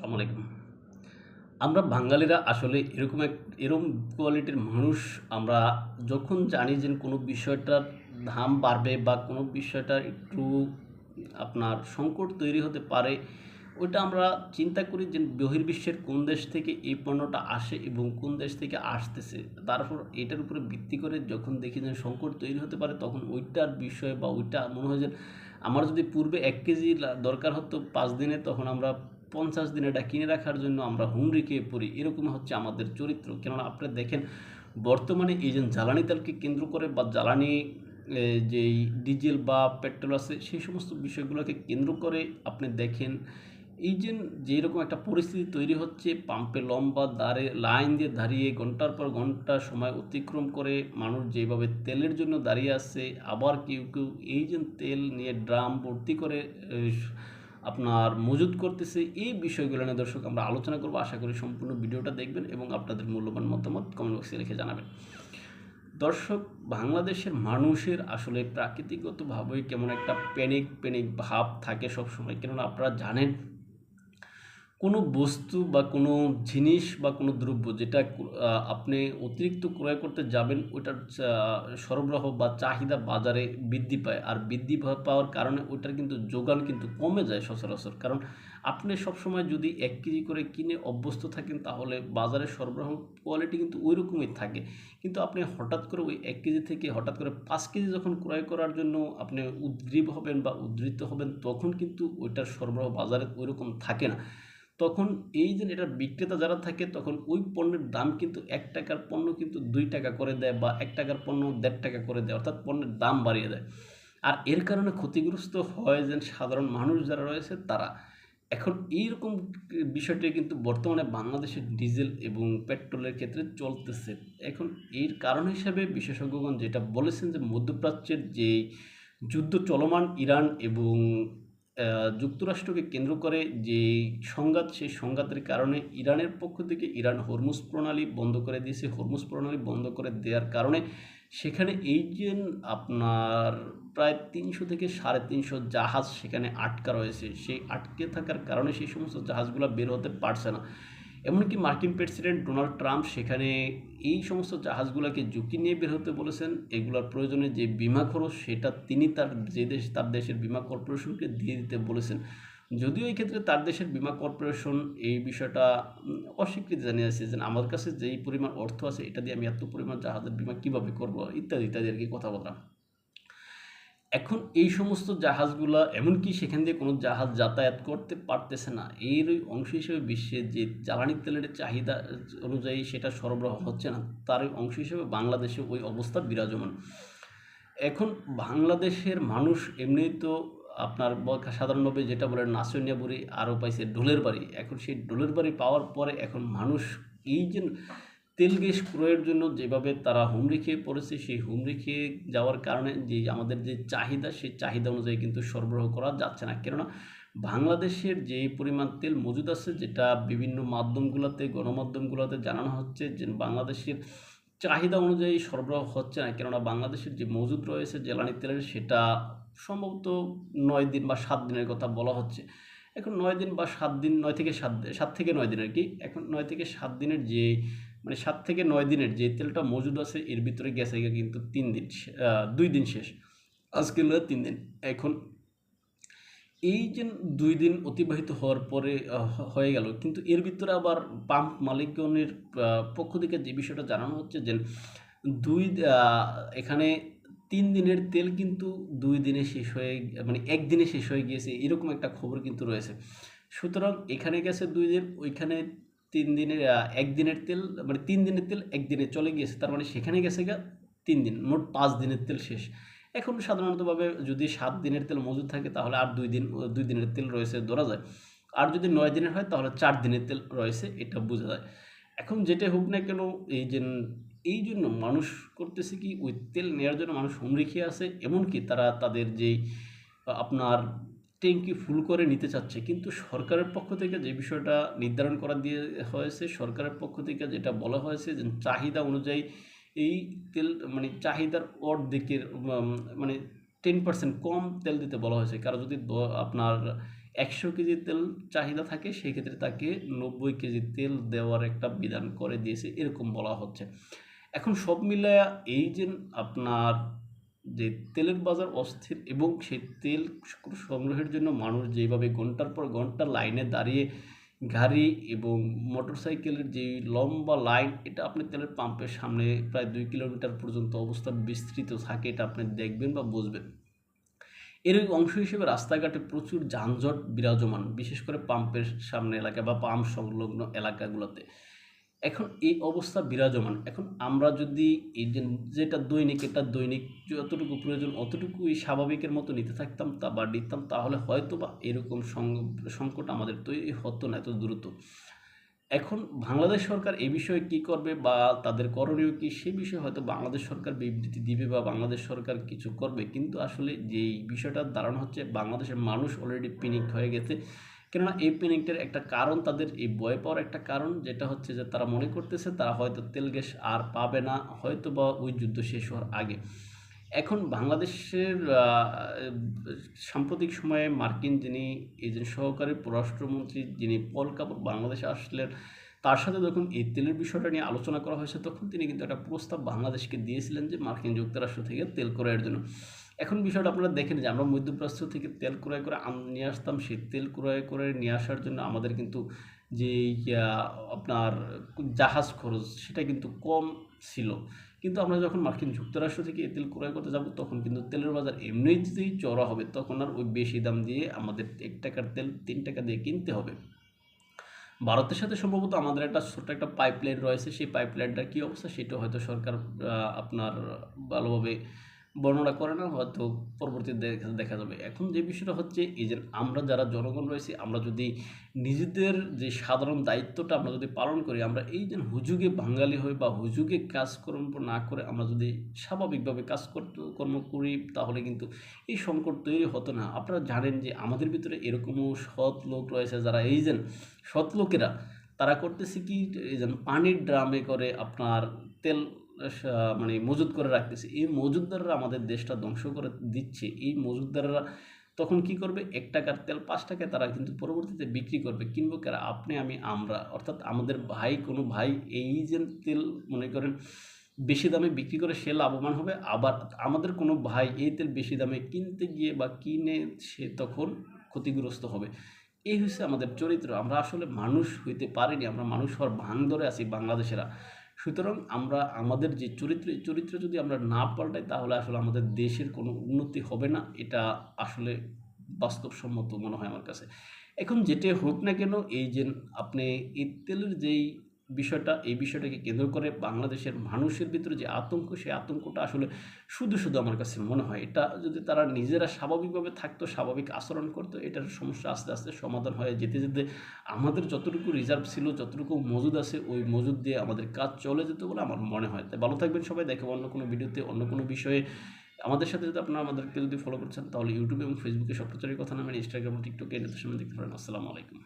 আসসালামু আলাইকুম। আমরা বাঙালিরা আসলে এরকম কোয়ালিটির মানুষ। আমরা যখন জানি যে কোনো বিষয়টার দাম বাড়বে বা কোনো বিষয়টা একটু আপনার সংকট তৈরি হতে পারে, ওইটা আমরা চিন্তা করি যে বহির্বিশ্বের কোন দেশ থেকে এই পণ্যটা আসে এবং কোন দেশ থেকে আসতেছে। তারপর এটার উপরে ভিত্তি করে যখন দেখি যে সংকট তৈরি হতে পারে, তখন ওইটার বিষয়ে বা ওইটা মনে হয় যে আমার যদি পূর্বে ১ কেজি দরকার হতো ৫ দিনে, তখন আমরা ৫০ দিনে এটা কিনে রাখার জন্য আমরা হুমড়ি খেয়ে পড়ি। এরকম হচ্ছে আমাদের চরিত্র। কেননা আপনি দেখেন, বর্তমানে এই যে জ্বালানি তেলকে কেন্দ্র করে বা জ্বালানি যেই ডিজেল বা পেট্রোল আছে, সেই সমস্ত বিষয়গুলোকে কেন্দ্র করে আপনি দেখেন এই যে যেরকম একটা পরিস্থিতি তৈরি হচ্ছে, পাম্পে লম্বা লাইন দিয়ে দাঁড়িয়ে ঘন্টার পর ঘন্টা সময় অতিক্রম করে মানুষ যেভাবে তেলের জন্য দাঁড়িয়ে আছে। আবার কেউ কেউ এই যে তেল নিয়ে ড্রাম ভর্তি করে আপনার মজুত করতেছে। এই বিষয়গুলো নিয়ে দর্শক আমরা আলোচনা করব। আশা করি সম্পূর্ণ ভিডিওটা দেখবেন এবং আপনাদের মূল্যবান মতামত কমেন্ট বক্সে লিখে জানাবেন। দর্শক, বাংলাদেশের মানুষের আসলে প্রাকৃতিকগতভাবেই কেমন একটা প্যানিক ভাব থাকে সবসময়। কেননা আপনারা জানেন, কোনো বস্তু বা কোনো জিনিস বা কোনো দ্রব্য যেটা আপনি অতিরিক্ত ক্রয় করতে যাবেন, ওটার সরবরাহ বা চাহিদা বাজারে বৃদ্ধি পায়। আর পাওয়ার কারণে ওইটার কিন্তু যোগান কিন্তু কমে যায় সচরাচর। কারণ আপনি সবসময় যদি ১ কেজি করে কিনে অভ্যস্ত থাকেন, তাহলে বাজারে সরবরাহ কোয়ালিটি কিন্তু ওই রকমই থাকে। কিন্তু আপনি হঠাৎ করে ওই ১ কেজি থেকে হঠাৎ করে ৫ কেজি যখন ক্রয় করার জন্য আপনি উদ্গ্রীব হবেন বা উদ্ধৃত হবেন, তখন কিন্তু ওইটার সরবরাহ বাজারে ওই রকম থাকে না। তখন এই যে এটার বিক্রেতা যারা থাকে, তখন ওই পণ্যের দাম কিন্তু ১ টাকার পণ্য কিন্তু ২ টাকা করে দেয় বা ১ টাকার পণ্য ১.৫ টাকা করে দেয়, অর্থাৎ পণ্যের দাম বাড়িয়ে দেয়। আর এর কারণে ক্ষতিগ্রস্ত হয় যে সাধারণ মানুষ যারা রয়েছে তারা। এখন এইরকম বিষয়টি কিন্তু বর্তমানে বাংলাদেশের ডিজেল এবং পেট্রোলের ক্ষেত্রে চলতেছে। এখন এর কারণ হিসাবে বিশেষজ্ঞগণ যেটা বলেছেন যে মধ্যপ্রাচ্যের যেই যুদ্ধ চলমান ইরান এবং যুক্তরাষ্ট্রকে কেন্দ্র করে যে সংঘাত, সেই সংঘাতের কারণে ইরানের পক্ষ থেকে ইরান হরমুজ প্রণালী বন্ধ করে দিয়েছে। হরমুজ প্রণালী বন্ধ করে দেওয়ার কারণে সেখানে এই যে আপনার প্রায় ৩০০ থেকে ৩৫০ জাহাজ সেখানে আটকা রয়েছে। সেই আটকে থাকার কারণে সেই সমস্ত জাহাজগুলো বের হতে পারছে না। এমনকি মার্কিন প্রেসিডেন্ট ডোনাল্ড ট্রাম্প সেখানে এই সমস্ত জাহাজগুলোকে ঝুঁকি নিয়ে বের হতে বলেছেন। এগুলোর প্রয়োজনে যে বিমা খরচ, সেটা তিনি তার দেশের বিমা কর্পোরেশনকে দিয়ে দিতে বলেছেন। যদিও এই ক্ষেত্রে তার দেশের বিমা কর্পোরেশন এই বিষয়টা অস্বীকৃতি জানিয়েছে যে আমার কাছে যেই পরিমাণ অর্থ আছে, এটা দিয়ে আমি এত পরিমাণ জাহাজের বিমা কীভাবে করবো, ইত্যাদি ইত্যাদি আর কি কথাবার্তা। এখন এই সমস্ত জাহাজগুলা, এমনকি সেখান দিয়ে কোনো জাহাজ যাতায়াত করতে পারতেছে না। এরই অংশ হিসেবে বিশ্বে যে জ্বালানি তেলের চাহিদা অনুযায়ী সেটা সরবরাহ হচ্ছে না, তারই অংশ হিসেবে বাংলাদেশে ওই অবস্থা বিরাজমান। এখন বাংলাদেশের মানুষ এমনিই তো আপনার সাধারণভাবে যেটা বলে নাচনিয়া বুড়ি আরও পাইছে ঢোলের বাড়ি। এখন সেই ঢোলের বাড়ি পাওয়ার পরে এখন মানুষ এই যে তেল গ্যাস ক্রয়ের জন্য যেভাবে তারা হুমড়ি খেয়ে পড়েছে, সেই হুমড়ি খেয়ে যাওয়ার কারণে যে আমাদের যে চাহিদা, সেই চাহিদা অনুযায়ী কিন্তু সরবরাহ করা যাচ্ছে না। কেননা বাংলাদেশের যে পরিমাণ তেল মজুদ আছে, যেটা বিভিন্ন মাধ্যমগুলোতে, গণমাধ্যমগুলোতে জানানো হচ্ছে যে বাংলাদেশের চাহিদা অনুযায়ী সরবরাহ হচ্ছে না। কেননা বাংলাদেশের যে মজুদ রয়েছে জ্বালানি তেলের, সেটা সম্ভবত ৯ দিন বা ৭ দিনের কথা বলা হচ্ছে। এখন ৯ দিন বা ৭ দিন, ৯ থেকে ৭ থেকে ৯ দিন আর কি। এখন ৯ থেকে ৭ দিনের যে ৭ থেকে ৯ দিনের যে তেলটা মজুদ আছে, এর ভিতরে গেছে গিয়ে কিন্তু ৩ দিন, ২ দিন শেষ। আজকে হলো ৩ দিন। এখন এই যে ২ দিন অতিবাহিত হওয়ার পরে হয়ে গেল, কিন্তু এর ভিতরে আবার পাম্প মালিকগণের পক্ষ থেকে যে বিষয়টা জানানো হচ্ছে যে দুই এখানে ৩ দিনের তেল কিন্তু ২ দিনে শেষ হয়ে, ১ দিনে শেষ হয়ে গিয়েছে, এরকম একটা খবর কিন্তু রয়েছে। সুতরাং এখানে গেছে ২ দিন, ওইখানে ৩ দিনের ১ দিনের তেল, ৩ দিনের তেল ১ দিনে চলে গিয়েছে। তার মানে সেখানে গেছে গা ৩ দিন, মোট ৫ দিনের তেল শেষ। এখন সাধারণতভাবে যদি ৭ দিনের তেল মজুদ থাকে, তাহলে আর ২ দিনের তেল রয়েছে ধরা যায়। আর যদি ৯ দিনের হয়, তাহলে ৪ দিনের তেল রয়েছে, এটা বোঝা যায়। এখন যেটাই হোক না কেন, এই জন্য মানুষ করতেছে কি, ওই তেল নেওয়ার জন্য মানুষ হুমড়ি খেয়ে আছে। এমনকি তারা তাদের যেই আপনার ট্যাঙ্কি ফুল করে নিতে চাচ্ছে, কিন্তু সরকারের পক্ষ থেকে যে বিষয়টা নির্ধারণ করা দিয়ে হয়েছে, সরকারের পক্ষ থেকে যেটা বলা হয়েছে যে চাহিদা অনুযায়ী এই তেল চাহিদার অর্ধেকের 10% কম তেল দিতে বলা হয়েছে। কারো যদি আপনার 100 কেজি তেল চাহিদা থাকে, সেক্ষেত্রে তাকে 90 কেজি তেল দেওয়ার একটা বিধান করে দিয়েছে, এরকম বলা হচ্ছে। এখন সব মিলায়া এই যে আপনার যে তেলের বাজার অস্থির এবং সেই তেল সংগ্রহের জন্য মানুষ যেভাবে ঘন্টার পর ঘন্টা লাইনে দাঁড়িয়ে গাড়ি এবং মোটরসাইকেলের যে লম্বা লাইন, এটা আপনি তেলের পাম্পের সামনে প্রায় 2 কিলোমিটার পর্যন্ত অবস্থা বিস্তৃত থাকে, এটা আপনি দেখবেন বা বুঝবেন। এর অংশ হিসেবে রাস্তাঘাটে প্রচুর যানজট বিরাজমান, বিশেষ করে পাম্পের সামনে এলাকা বা পাম্প সংলগ্ন এলাকাগুলোতে এখন এই অবস্থা বিরাজমান। এখন আমরা যদি এই যেটা দৈনিক, এটা দৈনিক যতটুকু প্রয়োজন অতটুকুই স্বাভাবিকের মতো নিতে থাকতাম বা নিতাম, তাহলে হয়তো বা এরকম সংকট আমাদের তৈরি হতো না এত দ্রুত। এখন বাংলাদেশ সরকার এই বিষয়ে কি করবে বা তাদের করণীয় কি, সে বিষয়ে হয়তো বাংলাদেশ সরকার বিবৃতি দিবে বা বাংলাদেশ সরকার কিছু করবে, কিন্তু আসলে যেই বিষয়টার ধারণা হচ্ছে বাংলাদেশের মানুষ অলরেডি প্যানিকড হয়ে গেছে। কেননা এই প্যানিকটার একটা কারণ, তাদের এই ভয় পাওয়ার একটা কারণ, যেটা হচ্ছে যে তারা মনে করতেছে তারা হয়তো তেল গ্যাস আর পাবে না, হয়তো বা ওই যুদ্ধ শেষ হওয়ার আগে। এখন বাংলাদেশের সাম্প্রতিক সময়ে মার্কিন যিনি এই যে সহকারী পররাষ্ট্রমন্ত্রী, যিনি পল কাপড় বাংলাদেশে আসলেন, তার সাথে যখন এই তেলের বিষয়টা নিয়ে আলোচনা করা হয়েছে, তখন তিনি কিন্তু একটা প্রস্তাব বাংলাদেশকে দিয়েছিলেন যে মার্কিন যুক্তরাষ্ট্র থেকে তেল ক্রয়ের জন্য। এখন বিষয়টা আপনারা দেখেন যে আমরা মধ্যপ্রাচ্য থেকে তেল ক্রয় করে নিয়ে আসতাম, সেই তেল ক্রয় করে নিয়ে আসার জন্য আমাদের কিন্তু যে আপনার জাহাজ খরচ, সেটা কিন্তু কম ছিল। কিন্তু আমরা যখন মার্কিন যুক্তরাষ্ট্র থেকে তেল ক্রয় করতে যাব, তখন কিন্তু তেলের বাজার এমনিতেই চড়া হবে, তখন আর ওই বেশি দাম দিয়ে আমাদের 1 টাকার তেল 3 টাকা দিয়ে কিনতে হবে। ভারতের সাথে সম্ভবত আমাদের একটা ছোট্ট একটা পাইপলাইন রয়েছে, সেই পাইপলাইনটার কী অবস্থা সেটা হয়তো সরকার আপনার ভালোভাবে বর্ণনা করে না, হয়তো পরবর্তীতে দেখা যাবে। এখন যে বিষয়টা হচ্ছে এই যে আমরা যারা জনগণ রয়েছি, আমরা যদি নিজেদের যে সাধারণ দায়িত্বটা আমরা যদি পালন করি, আমরা এই যে হুজুগে বাঙালি হই বা হুজুগে কাজকর্ম না করে আমরা যদি স্বাভাবিকভাবে কর্ম করি, তাহলে কিন্তু এই সংকট তৈরি হতো না। আপনারা জানেন যে আমাদের ভিতরে এরকমও সৎ লোক রয়েছে, যারা এই যে সৎ লোকেরা তারা করতেছে কি, এই যে পানির ড্রামে করে আপনার তেল মানে মজুত করে রাখতেছে। এই মজুতদাররা আমাদের দেশটা ধ্বংস করে দিচ্ছে। এই মজুতদাররা তখন কি করবে, 1 টাকার তেল 5 টাকায় তারা কিন্তু পরবর্তীতে বিক্রি করবে। কিনবো কারা? আপনি, আমি, আমরা, অর্থাৎ আমাদের ভাই, কোনো ভাই এই যে তেল মনে করেন বেশি দামে বিক্রি করে সে লাভবান হবে, আবার আমাদের কোনো ভাই এই তেল বেশি দামে কিনতে গিয়ে বা কিনে সে তখন ক্ষতিগ্রস্ত হবে। এই হচ্ছে আমাদের চরিত্র। আমরা আসলে মানুষ হইতে পারিনি, আমরা মানুষ হওয়ার ভান ধরে আছি বাংলাদেশেরা। সুতরাং আমরা আমাদের যে চরিত্র, এই চরিত্র যদি আমরা না পাল্টাই, তাহলে আসলে আমাদের দেশের কোনো উন্নতি হবে না। এটা আসলে বাস্তবসম্মত মনে হয় আমার কাছে। এখন যেটাই হোক না কেন, এই যে আপনি এই তেলের যেই বিষয়টা, এই বিষয়টাকে কেন্দ্র করে বাংলাদেশের মানুষের ভিতরে যে আতঙ্ক, সেই আতঙ্কটা আসলে শুধু আমার কাছে মনে হয় এটা যদি তারা নিজেরা স্বাভাবিকভাবে থাকতো, স্বাভাবিক আচরণ করতো, এটার সমস্যা আস্তে আস্তে সমাধান হয়ে যেতে যেতে আমাদের যতটুকু রিজার্ভ ছিল, যতটুকু মজুদ আছে, ওই মজুদ দিয়ে আমাদের কাজ চলে যেত বলে আমার মনে হয়। তাই ভালো থাকবেন সবাই, দেখো অন্য কোনো ভিডিওতে অন্য কোনো বিষয়ে। আমাদের সাথে যদি আপনারা আমাদেরকে যদি ফলো করছেন, তাহলে ইউটিউব এবং ফেসবুকে সপ্রচারের কথা নামেন, ইনস্টাগ্রাম টিকটকে এদের সামনে দেখতে পারেন। আসসালামু আলাইকুম।